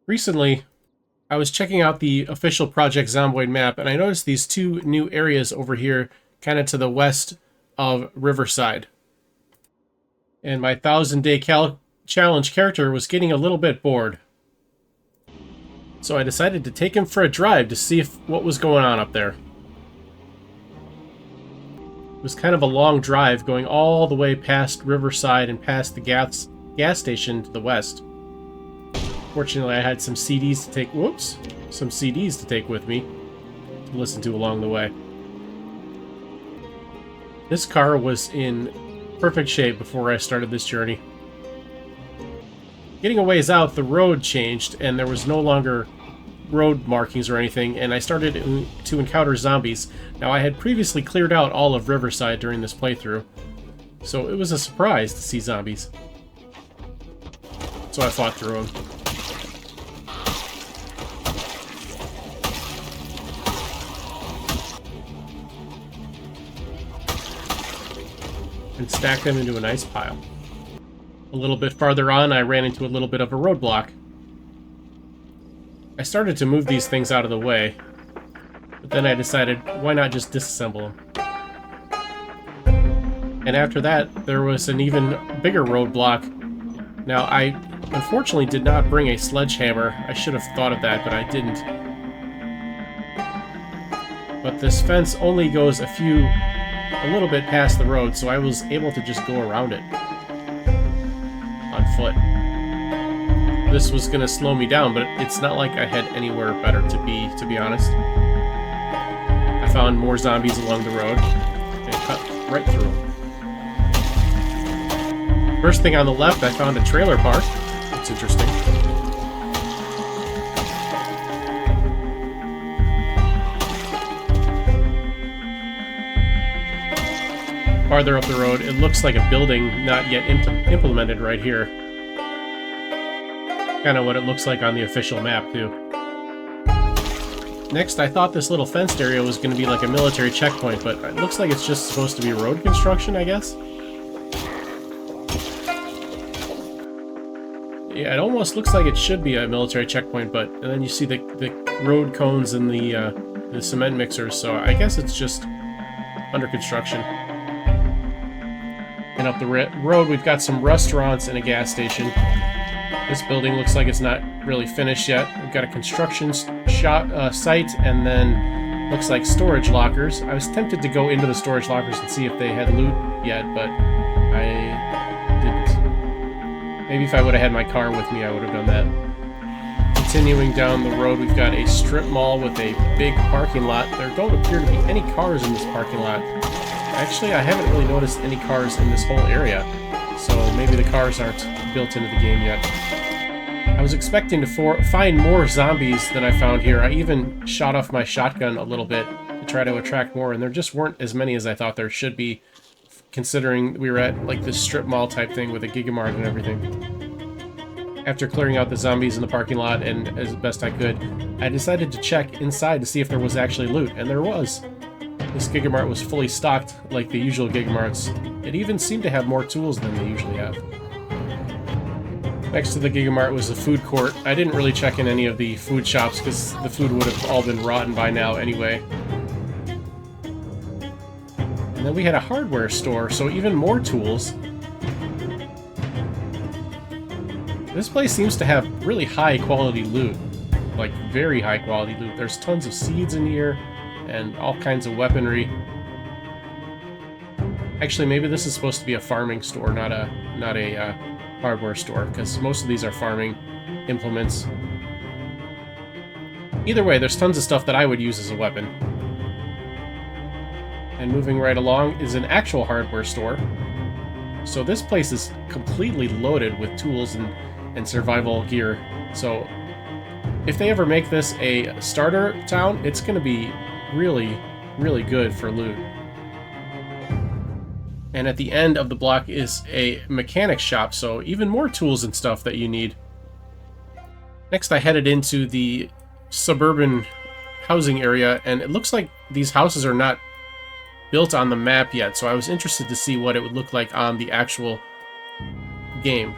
Recently, I was checking out the official Project Zomboid map, and I noticed these two new areas over here, kind of to the west of Riverside. And my 1,000-day challenge character was getting a little bit bored. So I decided to take him for a drive to see what was going on up there. It was kind of a long drive, going all the way past Riverside and past the gas station to the west. Fortunately, I had some CDs to take. Some CDs to take with me to listen to along the way. This car was in perfect shape before I started this journey. Getting a ways out, the road changed, and there was no longer road markings or anything, and I started to encounter zombies. Now, I had previously cleared out all of Riverside during this playthrough, so it was a surprise to see zombies. So I fought through them. And stacked them into a nice pile. A little bit farther on, I ran into a little bit of a roadblock. I started to move these things out of the way, but then I decided, why not just disassemble them? And after that, there was an even bigger roadblock. Now, I unfortunately did not bring a sledgehammer. I should have thought of that, but I didn't. But this fence only goes a little bit past the road, so I was able to just go around it on foot. This was going to slow me down, but it's not like I had anywhere better to be honest. I found more zombies along the road and cut right through them. First thing on the left, I found a trailer park. That's interesting. Farther up the road, it looks like a building not yet implemented right here. Kind of what it looks like on the official map, too. Next, I thought this little fenced area was going to be like a military checkpoint, but it looks like it's just supposed to be road construction, I guess? Yeah, it almost looks like it should be a military checkpoint, but and then you see the road cones and the cement mixers, so I guess it's just under construction. And up the road, we've got some restaurants and a gas station. This building looks like it's not really finished yet. We've got a construction site, and then looks like storage lockers. I was tempted to go into the storage lockers and see if they had loot yet, but I didn't. Maybe if I would have had my car with me, I would have done that. Continuing down the road, we've got a strip mall with a big parking lot. There don't appear to be any cars in this parking lot. Actually, I haven't really noticed any cars in this whole area, so maybe the cars aren't built into the game yet. I was expecting to find more zombies than I found here. I even shot off my shotgun a little bit to try to attract more, and there just weren't as many as I thought there should be, considering we were at like this strip mall type thing with a Gigamart and everything. After clearing out the zombies in the parking lot, and as best I could, I decided to check inside to see if there was actually loot, and there was. This Gigamart was fully stocked like the usual Gigamarts. It even seemed to have more tools than they usually have. Next to the Gigamart was the food court. I didn't really check in any of the food shops because the food would have all been rotten by now anyway. And then we had a hardware store, so even more tools. This place seems to have really high quality loot. Like, very high quality loot. There's tons of seeds in here, and all kinds of weaponry. Actually, maybe this is supposed to be a farming store, not a hardware store, because most of these are farming implements. Either way, there's tons of stuff that I would use as a weapon. And moving right along is an actual hardware store. So this place is completely loaded with tools and survival gear. So if they ever make this a starter town, it's going to be really, really good for loot. And at the end of the block is a mechanic shop, so even more tools and stuff that you need. Next, I headed into the Suburban Housing area, and it looks like these houses are not built on the map yet, so I was interested to see what it would look like on the actual game.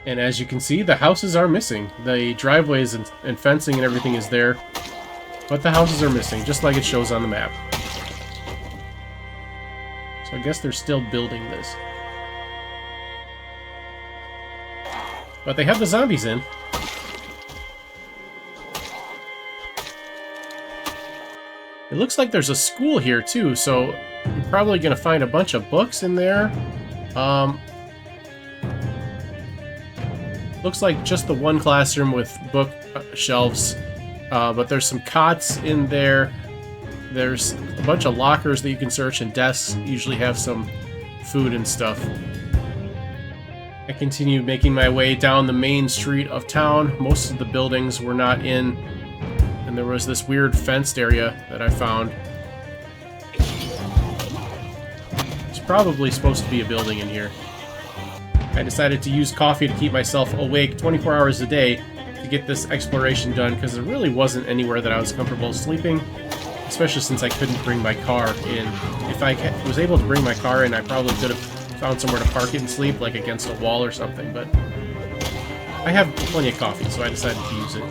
And as you can see, the houses are missing. The driveways and fencing and everything is there, but the houses are missing, just like it shows on the map. So I guess they're still building this. But they have the zombies in. It looks like there's a school here too, so you're probably going to find a bunch of books in there. Looks like just the one classroom with book shelves, but there's some cots in there. There's a bunch of lockers that you can search, and desks usually have some food and stuff. I continued making my way down the main street of town. Most of the buildings were not in, and there was this weird fenced area that I found. It's probably supposed to be a building in here. I decided to use coffee to keep myself awake 24 hours a day to get this exploration done, because there really wasn't anywhere that I was comfortable sleeping, especially since I couldn't bring my car in. If I was able to bring my car in, I probably could have found somewhere to park it and sleep, like against a wall or something, but I have plenty of coffee, so I decided to use it.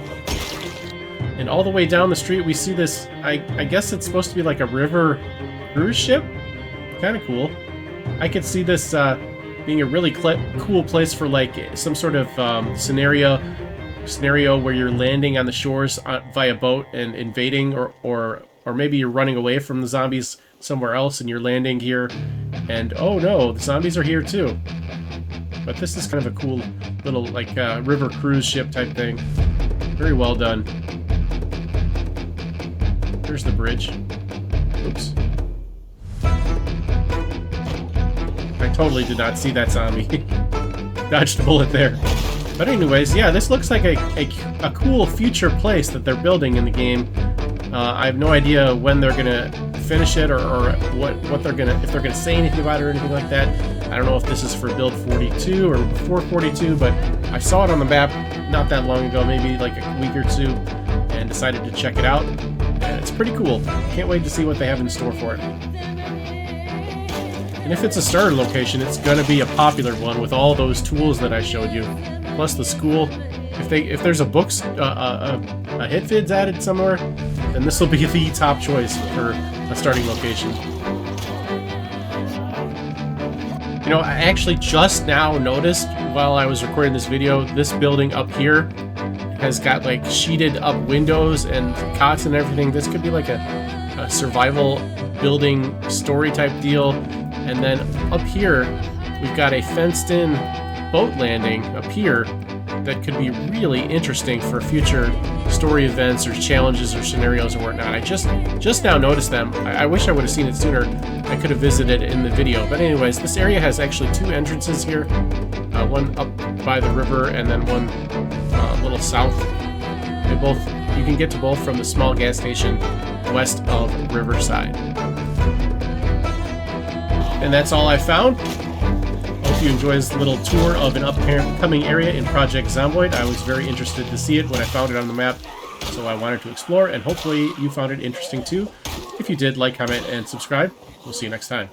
And all the way down the street, we see this, I guess it's supposed to be like a river cruise ship? Kind of cool. I could see this being a really cool place for like some sort of scenario where you're landing on the shores via boat and invading, or maybe you're running away from the zombies somewhere else and you're landing here, and oh no, the zombies are here too. But this is kind of a cool little like river cruise ship type thing. Very well done. There's the bridge. Oops. I totally did not see that zombie. Dodged a bullet there. But anyways, yeah, this looks like a cool future place that they're building in the game. I have no idea when they're gonna finish it, or what they're gonna, if they're gonna say anything about it or anything like that. I don't know if this is for build 42 or before 42, but I saw it on the map not that long ago, maybe like a week or two, and decided to check it out. And it's pretty cool. Can't wait to see what they have in store for it. And if it's a starter location, it's going to be a popular one with all those tools that I showed you, plus the school. If there's a books a hit vids added somewhere, then this will be the top choice for a starting location. You know, I actually just now noticed while I was recording this video, this building up here has got like sheeted up windows and cots and everything. This could be like a survival building story type deal. And then up here, we've got a fenced-in boat landing up here that could be really interesting for future story events or challenges or scenarios or whatnot. I just now noticed them. I wish I would have seen it sooner. I could have visited it in the video. But anyways, this area has actually two entrances here. One up by the river and then one a little south. You can get to both from the small gas station west of Riverside. And that's all I found. Hope you enjoyed this little tour of an upcoming area in Project Zomboid. I was very interested to see it when I found it on the map, so I wanted to explore, and hopefully you found it interesting too. If you did, like, comment, and subscribe. We'll see you next time.